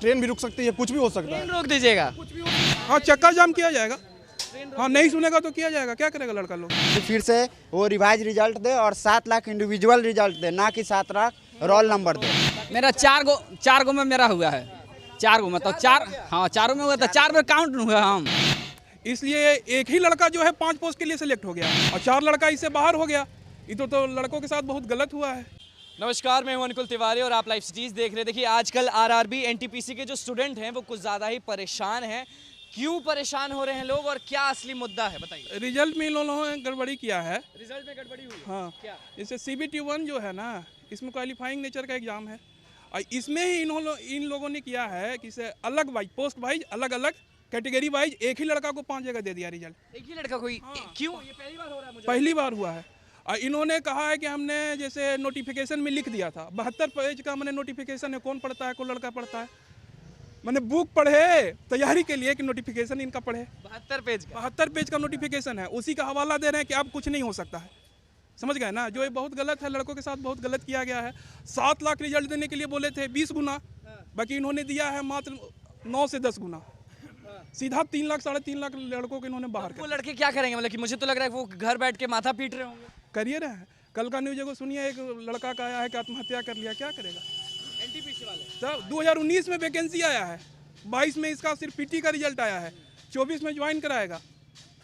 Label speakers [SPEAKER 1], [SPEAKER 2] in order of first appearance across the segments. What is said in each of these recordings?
[SPEAKER 1] Train भी रुक सकती है, कुछ भी हो सकता है।
[SPEAKER 2] रोक दीजिएगा।
[SPEAKER 1] हाँ, चक्का जाम किया जाएगा। हाँ, नहीं सुनेगा तो किया जाएगा, क्या करेगा लड़का लोग।
[SPEAKER 3] फिर से वो रिवाइज रिजल्ट दे और 7 लाख इंडिविजुअल रिजल्ट दे, ना कि 7 लाख रोल नंबर दे।
[SPEAKER 4] मेरा चार गो में मेरा हुआ है। 4 गो मतलब 4, हाँ 4 में हुआ था, 4 में काउंट हुआ हम।
[SPEAKER 1] इसलिए एक ही लड़का जो है 5 पोस्ट के लिए सिलेक्ट हो गया और 4 लड़का इससे बाहर हो गया। ये तो लड़कों के साथ बहुत गलत हुआ है।
[SPEAKER 2] नमस्कार, मैं हूं अनुकुल तिवारी और आप लाइव सिटीज़ देख रहे हैं। देखिए, आजकल आरआरबी एनटीपीसी के जो स्टूडेंट हैं वो कुछ ज़्यादा ही परेशान हैं। क्यों परेशान हो रहे हैं लोग और क्या असली मुद्दा है, बताइए।
[SPEAKER 1] रिजल्ट में इन लोगों ने गड़बड़ी किया है।
[SPEAKER 2] रिजल्ट में गड़बड़ी हुई?
[SPEAKER 1] हाँ,
[SPEAKER 2] क्या?
[SPEAKER 1] जैसे CBT1 जो है ना, इसमें क्वालिफाइंग नेचर का एग्जाम है और इसमें ही इन लोगों ने किया है कि से अलग वाइज, पोस्ट वाइज, अलग अलग कैटेगरी वाइज एक ही लड़का को 5 जगह दे दिया रिजल्ट।
[SPEAKER 2] एक ही लड़का कोई? क्यों? ये पहली बार हो रहा है मुझे।
[SPEAKER 1] पहली बार हुआ है। और इन्होंने कहा है कि हमने जैसे नोटिफिकेशन में लिख दिया था, 72 पेज का मैंने नोटिफिकेशन है, कौन पढ़ता है, कौन लड़का पढ़ता है। मैंने बुक पढ़े तैयारी के लिए कि नोटिफिकेशन इनका पढ़े।
[SPEAKER 2] 72 पेज का?
[SPEAKER 1] 72 पेज का नोटिफिकेशन है, उसी का हवाला दे रहे हैं कि अब कुछ नहीं हो सकता है। समझ गए ना, जो ये बहुत गलत है, लड़कों के साथ बहुत गलत किया गया है। 7 लाख रिजल्ट देने के लिए बोले थे 20 गुना, बाकी इन्होंने दिया है मात्र 9 से 10 गुना। सीधा 3 लाख 3.5 लाख लड़कों को इन्होंने बाहर
[SPEAKER 2] वो लड़के क्या करेंगे? मतलब कि मुझे तो लग रहा है वो घर बैठ के माथा पीट रहे होंगे।
[SPEAKER 1] करिए रहे हैं। कल का न्यूज को सुनिए, एक लड़का का आया है कि आत्महत्या कर लिया, क्या करेगा।
[SPEAKER 2] एनटीपीसी वाले?
[SPEAKER 1] तब 2019 में वैकेंसी आया है, 22 में इसका सिर्फ PT का रिजल्ट आया है, 24 में ज्वाइन कराएगा।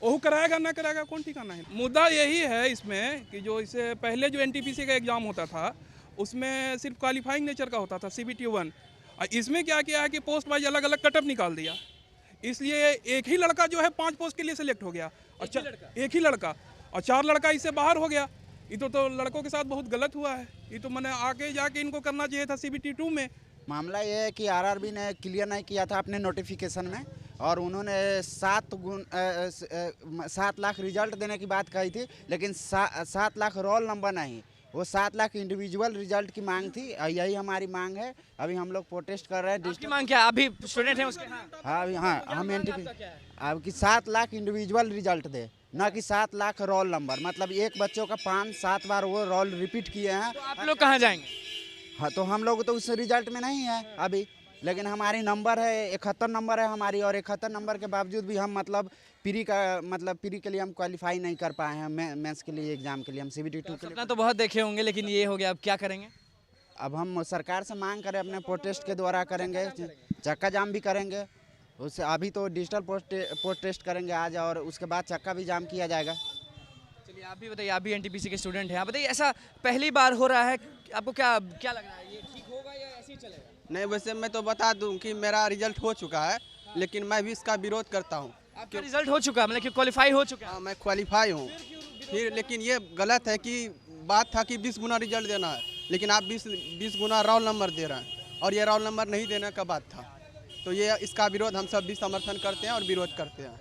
[SPEAKER 1] वो कराएगा ना कराएगा कौन ठिकाना है। मुद्दा यही है इसमें कि जो इससे पहले जो NTPC का एग्जाम होता था उसमें सिर्फ क्वालिफाइंग नेचर का होता था, CBT1, और इसमें क्या किया है कि पोस्ट वाइज अलग अलग कटअप निकाल दिया। इसलिए एक ही लड़का जो है 5 पोस्ट के लिए सिलेक्ट हो गया और एक ही लड़का और 4 लड़का इससे बाहर हो गया। ये तो लड़कों के साथ बहुत गलत हुआ है। ये तो मैंने आगे जाके इनको करना चाहिए था CBT2 में।
[SPEAKER 3] मामला ये है कि आरआरबी ने क्लियर नहीं किया था अपने नोटिफिकेशन में और उन्होंने 7 लाख रिजल्ट देने की बात कही थी, लेकिन 7 लाख रोल नंबर नहीं, वो 7 लाख इंडिविजुअल रिजल्ट की मांग थी। यही हमारी मांग है। अभी हम लोग प्रोटेस्ट कर रहे हैं।
[SPEAKER 2] आपकी मांग क्या? अभी स्टूडेंट हैं उसके?
[SPEAKER 3] हाँ, हम NTPC अब कि 7 लाख इंडिविजुअल रिजल्ट दे, ना कि 7 लाख रोल नंबर। मतलब एक बच्चों का 5-7 बार वो रोल रिपीट किए हैं।
[SPEAKER 2] तो आप लोग कहाँ जाएंगे?
[SPEAKER 3] हाँ, तो हम लोग तो उस रिजल्ट में नहीं है अभी, लेकिन हमारी नंबर है 71 नंबर है हमारी, और 71 नंबर के बावजूद भी हम मतलब प्री के लिए हम क्वालिफाई नहीं कर पाए हैं। मेंस के लिए, एग्जाम के लिए हम CBT2 के लिए
[SPEAKER 2] तो बहुत देखे होंगे, लेकिन ये हो गया, अब क्या करेंगे?
[SPEAKER 3] अब हम सरकार से मांग करें, अपने प्रोटेस्ट के द्वारा करेंगे, चक्का जाम भी करेंगे। उससे अभी तो डिजिटल प्रोटेस्ट करेंगे आज, और उसके बाद चक्का भी जाम किया जाएगा।
[SPEAKER 2] चलिए, आप भी बताइए, आप भी NTPC के स्टूडेंट हैं, आप बताइए, ऐसा पहली बार हो रहा है, आपको क्या लग रहा है, ये ठीक होगा या ऐसे ही चलेगा?
[SPEAKER 5] नहीं, वैसे मैं तो बता दूं कि मेरा रिजल्ट हो चुका है, लेकिन मैं भी इसका विरोध करता हूं।
[SPEAKER 2] आपका रिजल्ट हो चुका है, मतलब कि क्वालिफाई हो चुका है?
[SPEAKER 5] हाँ, मैं क्वालिफाई हूं। फिर लेकिन ये गलत है कि बात था कि 20 गुना रिजल्ट देना है, लेकिन आप 20 गुना रोल नंबर दे रहे हैं, और ये रोल नंबर नहीं देने का बात था। तो ये इसका विरोध हम सब भी समर्थन करते हैं और विरोध करते हैं।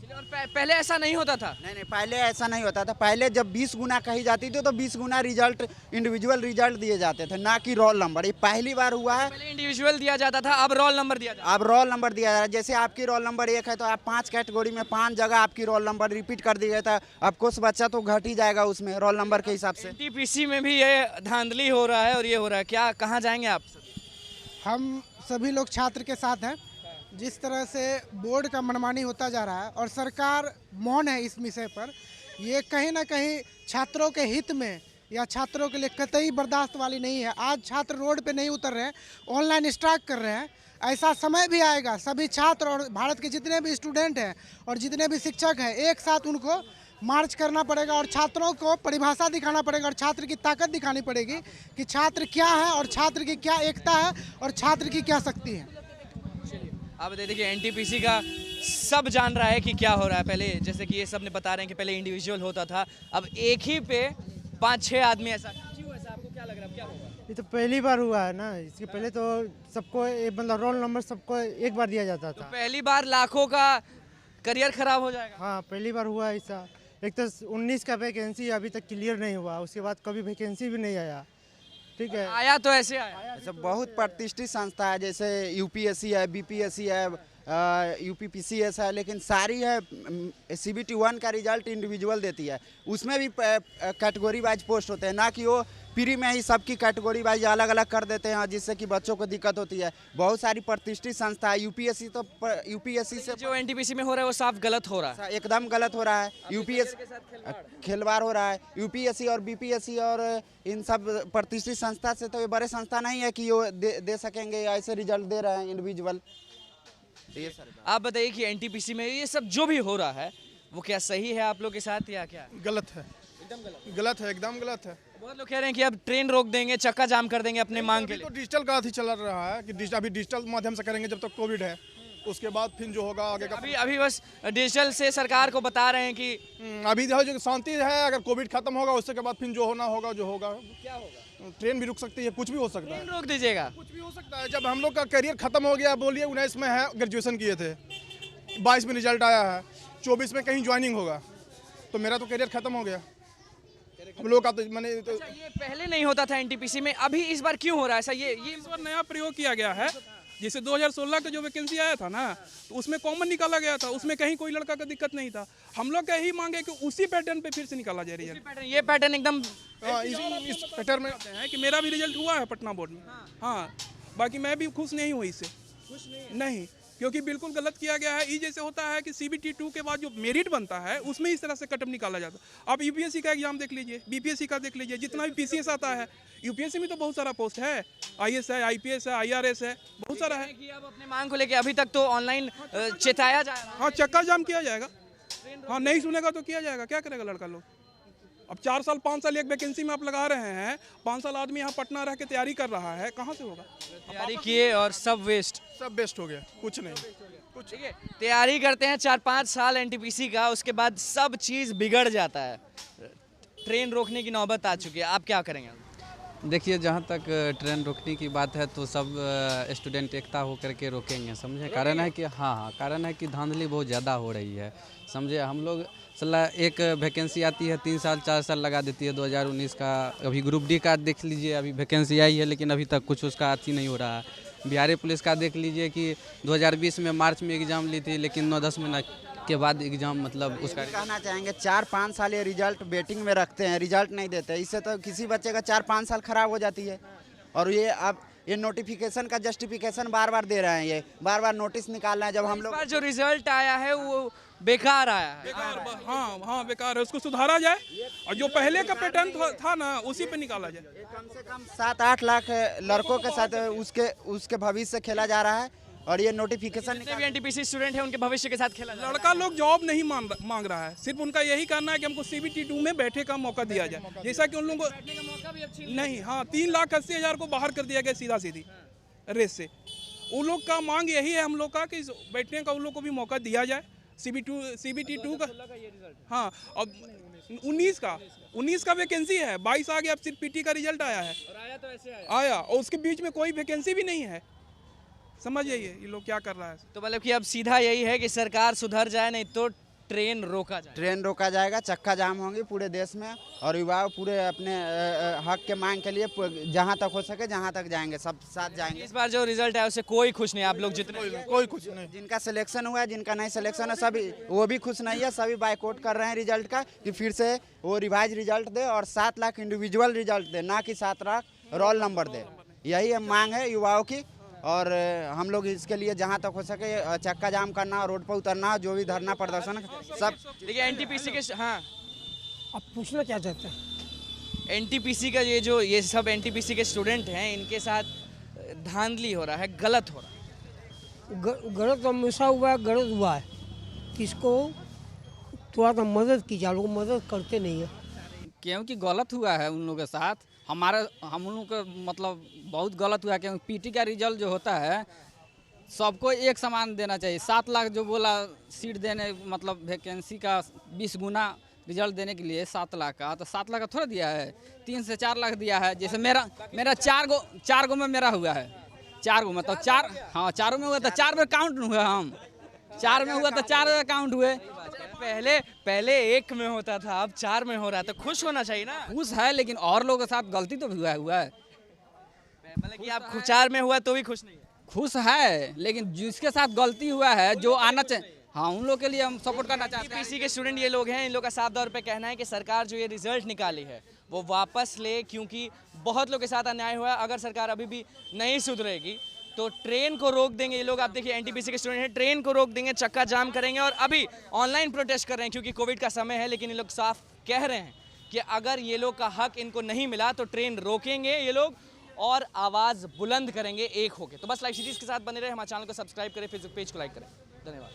[SPEAKER 2] और पहले ऐसा नहीं होता था?
[SPEAKER 3] नहीं, पहले ऐसा नहीं होता था। पहले जब 20 गुना कही जाती थी तो 20 गुना रिजल्ट, इंडिविजुअल रिजल्ट दिए जाते थे, ना कि रोल नंबर। ये पहली बार हुआ है।
[SPEAKER 2] पहले इंडिविजुअल दिया जाता था, अब रोल नंबर दिया जाता है।
[SPEAKER 3] अब रोल नंबर दिया जा रहा है। जैसे आपकी रोल नंबर 1 है तो आप 5 कैटेगरी में 5 जगह आपकी रोल नंबर रिपीट कर दिया था। अब कुछ बच्चा तो घट ही जाएगा उसमें रोल नंबर के हिसाब से।
[SPEAKER 2] NTPC में भी ये धांधली हो रहा है और ये हो रहा है, क्या कहाँ जाएंगे आप?
[SPEAKER 6] हम सभी लोग छात्र के साथ हैं। जिस तरह से बोर्ड का मनमानी होता जा रहा है और सरकार मौन है इस विषय पर, ये कहीं ना कहीं छात्रों के हित में या छात्रों के लिए कतई बर्दाश्त वाली नहीं है। आज छात्र रोड पे नहीं उतर रहे हैं, ऑनलाइन स्ट्राइक कर रहे हैं। ऐसा समय भी आएगा, सभी छात्र और भारत के जितने भी स्टूडेंट हैं और जितने भी शिक्षक हैं, एक साथ उनको मार्च करना पड़ेगा और छात्रों को परिभाषा दिखाना पड़ेगा और छात्र की ताकत दिखानी पड़ेगी कि छात्र क्या है और छात्र की क्या एकता है और छात्र की क्या शक्ति है।
[SPEAKER 2] आप देखिए, NTPC का सब जान रहा है कि क्या हो रहा है। पहले जैसे कि ये सब ने बता रहे हैं कि पहले इंडिविजुअल होता था, अब एक ही पे 5-6 आदमी। ऐसा क्यों? ऐसा आपको क्या लग रहा है, क्या होगा?
[SPEAKER 7] ये तो पहली बार हुआ है ना। इसके पहले तो सबको मतलब रोल नंबर सबको एक बार दिया जाता था।
[SPEAKER 2] तो पहली बार लाखों का करियर खराब हो जाएगा।
[SPEAKER 7] हाँ, पहली बार हुआ ऐसा। एक तो 19 का वैकेंसी अभी तक क्लियर नहीं हुआ, उसके बाद कभी वैकेंसी भी नहीं आया। ठीक है,
[SPEAKER 2] आया तो ऐसे आया।
[SPEAKER 3] ऐसे बहुत प्रतिष्ठित संस्था है, जैसे UPSC है, BPSC है, UPPCS है, लेकिन सारी है CBT1 का रिजल्ट इंडिविजुअल देती है। उसमें भी कैटेगरी वाइज पोस्ट होते हैं, ना कि वो प्री में ही सबकी कैटेगरी वाइज अलग अलग कर देते हैं, जिससे कि बच्चों को दिक्कत होती है। बहुत सारी प्रतिष्ठित संस्था है, यूपीएससी तो यूपीएससी से
[SPEAKER 2] जो एनटीपीसी में हो रहा है वो साफ गलत हो रहा है।
[SPEAKER 3] एकदम गलत हो रहा है। यूपीएससी खिलवाड़ हो रहा है। यूपीएससी और बीपीएससी और इन सब प्रतिष्ठित संस्था से तो ये बड़े संस्था नहीं है कि वो दे सकेंगे, ऐसे रिजल्ट दे रहे हैं इंडिविजुअल। ये सर
[SPEAKER 2] आप बताइए कि एनटीपीसी में ये सब जो भी हो रहा है वो क्या सही है आप लोग के साथ या क्या?
[SPEAKER 8] गलत है, गलत है, एकदम गलत है।
[SPEAKER 2] बहुत लोग कह रहे हैं कि अब ट्रेन रोक देंगे, चक्का जाम कर देंगे अपने मांग के
[SPEAKER 8] अभी
[SPEAKER 2] लिए।
[SPEAKER 8] तो डिजिटल का अभी चल रहा है कि अभी डिजिटल माध्यम से करेंगे जब तक कोविड है, उसके बाद फिर जो होगा आगे का।
[SPEAKER 2] अभी बस डिजिटल से सरकार को बता रहे हैं कि
[SPEAKER 8] अभी जो शांति है, अगर कोविड खत्म होगा उसके बाद फिर जो होना होगा जो होगा।
[SPEAKER 2] क्या होगा?
[SPEAKER 8] ट्रेन भी रुक सकती है, कुछ भी हो सकता है।
[SPEAKER 2] ट्रेन रोक दीजिएगा?
[SPEAKER 8] कुछ भी हो सकता है। जब हम लोग का करियर खत्म हो गया, बोलिए 19 में है, ग्रेजुएशन किए थे, 22 में रिजल्ट आया है, 24 में कहीं ज्वाइनिंग होगा, तो मेरा तो करियर खत्म हो गया। हम लोग का तो मैंने तो
[SPEAKER 2] ये पहले नहीं होता था एनटीपीसी में, अभी इस बार क्यों हो रहा है ऐसा? ये
[SPEAKER 1] इस बार नया प्रयोग किया गया है। जैसे 2016 का जो वैकेंसी आया था ना, तो उसमें कॉमन निकाला गया था, उसमें कहीं कोई लड़का का दिक्कत नहीं था। हम लोग का यही मांगे कि उसी पैटर्न पे फिर से निकाला जाए रिजल्ट।
[SPEAKER 2] ये पैटर्न एकदम
[SPEAKER 8] इस पैटर्न में
[SPEAKER 1] है कि मेरा भी रिजल्ट हुआ है पटना बोर्ड में। हाँ, बाकी मैं भी खुश नहीं हूँ इससे। नहीं, क्योंकि बिल्कुल गलत किया गया है। ये जैसे होता है कि CBT 2 के बाद जो मेरिट बनता है उसमें इस तरह से कटअप निकाला जाता है। आप यूपीएससी का एग्जाम देख लीजिए, बीपीएससी का देख लीजिए, जितना भी पीसीएस आता है, यूपीएससी में तो बहुत सारा पोस्ट है, IAS है, IPS है, IRS है, बहुत सारा है।
[SPEAKER 2] कि अब अपने मांग को लेके अभी तक तो ऑनलाइन चेताया जा रहा है।
[SPEAKER 1] हाँ, चक्का जाम किया जाएगा। हाँ, नहीं सुनेगा तो किया जाएगा। क्या करेगा लड़का लोग? अब 4 साल 5 साल एक वैकेंसी में आप लगा रहे हैं, 5 साल आदमी यहाँ पटना रह के तैयारी कर रहा है, कहाँ से होगा?
[SPEAKER 2] तैयारी किए और सब वेस्ट।
[SPEAKER 8] सब बेस्ट हो गया, कुछ नहीं।
[SPEAKER 2] ठीक है, तैयारी करते हैं 4-5 साल एनटीपीसी का, उसके बाद सब चीज़ बिगड़ जाता है। ट्रेन रोकने की नौबत आ चुकी है, आप क्या करेंगे?
[SPEAKER 9] देखिए, जहाँ तक ट्रेन रोकने की बात है तो सब स्टूडेंट एकता होकर के रोकेंगे, समझे। कारण है कि हाँ, कारण है कि धांधली बहुत ज़्यादा हो रही है, समझे। हम लोग सलाह एक वैकेंसी आती है 3 साल 4 साल लगा देती है। 2019 का अभी ग्रुप डी का देख लीजिए, अभी वैकेंसी आई है लेकिन अभी तक कुछ उसका अथी नहीं हो रहा है। बिहारी पुलिस का देख लीजिए कि 2020 में मार्च में एग्ज़ाम ली थी, लेकिन 9-10 महीना के बाद एग्ज़ाम मतलब उसका
[SPEAKER 3] कहना चाहेंगे 4-5 साल ये रिजल्ट वेटिंग में रखते हैं, रिजल्ट नहीं देते। इससे तो किसी बच्चे का 4-5 साल खराब हो जाती है। और ये अब ये नोटिफिकेशन का जस्टिफिकेशन बार बार दे रहे हैं, ये बार बार नोटिस निकाल रहे हैं। जब हम लोग
[SPEAKER 2] इस बार जो रिजल्ट आया है वो बेकार आया है।
[SPEAKER 1] बेकार, हाँ बेकार है, उसको सुधारा जाए और जो पहले का पैटर्न था ना उसी पे निकाला जाए।
[SPEAKER 3] कम से कम 7-8 लाख लड़कों के साथ उसके भविष्य से खेला जा रहा है। और ये नोटिफिकेशन
[SPEAKER 2] जितने भी एनटीपीसी स्टूडेंट हैं उनके भविष्य के साथ खेला जा रहा है।
[SPEAKER 1] लड़का लोग जॉब नहीं मांग रहा है, सिर्फ उनका यही कहना है कि हमको CBT 2 में बैठे का मौका दिया जाए, जैसा कि उन लोगों को नहीं। हाँ, 3,80,000 को बाहर कर दिया गया सीधा सीधी रेस से। उन लोग का मांग यही है हम लोग का कि बैठने का उन लोग को भी मौका दिया जाए। CBT 2 का हाँ, अब 19 का वैकेंसी है, 22 आ गया, अब सिर्फ PT का रिजल्ट आया है।
[SPEAKER 2] तो ऐसे
[SPEAKER 1] आया और उसके बीच में कोई वैकेंसी भी नहीं है। समझ जाइए ये लोग क्या कर रहा है।
[SPEAKER 2] तो मतलब कि अब सीधा यही है कि सरकार सुधर जाए, नहीं तो ट्रेन रोका जाए।
[SPEAKER 3] ट्रेन रोका जाएगा, चक्का जाम होंगी पूरे देश में और युवा पूरे अपने हक के मांग के लिए जहां तक हो सके जहां तक जाएंगे, सब साथ जाएंगे।
[SPEAKER 2] इस बार जो रिजल्ट है उससे कोई खुश नहीं। आप लोग जितने
[SPEAKER 8] कोई कुछ नहीं।
[SPEAKER 3] जिनका सिलेक्शन हुआ है, जिनका नहीं सिलेक्शन है, सभी वो भी खुश नहीं है। सभी बाइकआउट कर रहे हैं रिजल्ट का कि फिर से वो रिवाइज रिजल्ट दे और 7 लाख इंडिविजुअल रिजल्ट दे, ना कि 7 लाख रोल नंबर दे। यही मांग है युवाओं की। और हम लोग इसके लिए जहां तक हो सके चक्का जाम करना, रोड पर उतरना, जो भी धरना प्रदर्शन सब।
[SPEAKER 2] देखिए एनटीपीसी के हाँ,
[SPEAKER 6] आप पूछना क्या चाहते हैं?
[SPEAKER 2] एनटीपीसी का ये सब एनटीपीसी के स्टूडेंट हैं, इनके साथ धांधली हो रहा है, गलत हो रहा है।
[SPEAKER 6] गलत हमेशा हुआ है, गलत हुआ है। किसको थोड़ा सा मदद कीजिए, लोग मदद करते नहीं है।
[SPEAKER 4] क्योंकि गलत हुआ है उन लोगों के साथ, हम लोगों का मतलब बहुत गलत हुआ है। क्योंकि PT का रिजल्ट जो होता है सबको एक समान देना चाहिए। 7 लाख जो बोला सीट देने, मतलब वैकेंसी का 20 गुना रिजल्ट देने के लिए 7 लाख का, तो 7 लाख का थोड़ा दिया है, 3 से 4 लाख दिया है। जैसे मेरा 4 गो में मेरा हुआ है, 4 गो मतलब 4, हाँ 4 में हुआ तो 4 में काउंट हुआ। हम 4 में हुआ तो 4 में काउंट हुए।
[SPEAKER 2] पहले 1 में होता था, अब 4 में हो रहा है, तो खुश होना चाहिए ना।
[SPEAKER 4] खुश है, लेकिन और लोगों के साथ गलती तो भी हुआ है।
[SPEAKER 2] मतलब कि आप 4 में हुआ तो भी खुश नहीं है।
[SPEAKER 4] खुश है, लेकिन जिसके साथ गलती हुआ है, जो आना चाहिए, हाँ उन लोग के लिए हम सपोर्ट करना चाहते हैं।
[SPEAKER 2] एनटीपीसी के स्टूडेंट ये लोग हैं, इन लोग का साफ तौर पे कहना है कि सरकार जो ये रिजल्ट निकाली है वो वापस ले, क्योंकि बहुत लोगों के साथ अन्याय हुआ है। अगर सरकार अभी भी नहीं सुधरेगी तो ट्रेन को रोक देंगे ये लोग। आप देखिए एनटीपीसी के स्टूडेंट हैं, ट्रेन को रोक देंगे, चक्का जाम करेंगे और अभी ऑनलाइन प्रोटेस्ट कर रहे हैं क्योंकि कोविड का समय है। लेकिन ये लोग साफ कह रहे हैं कि अगर ये लोग का हक इनको नहीं मिला तो ट्रेन रोकेंगे ये लोग और आवाज़ बुलंद करेंगे एक होके। तो बस लाइव सीरीज के साथ बने रहे, हमारे चैनल को सब्सक्राइब करें, फेसबुक पेज को लाइक करें। धन्यवाद।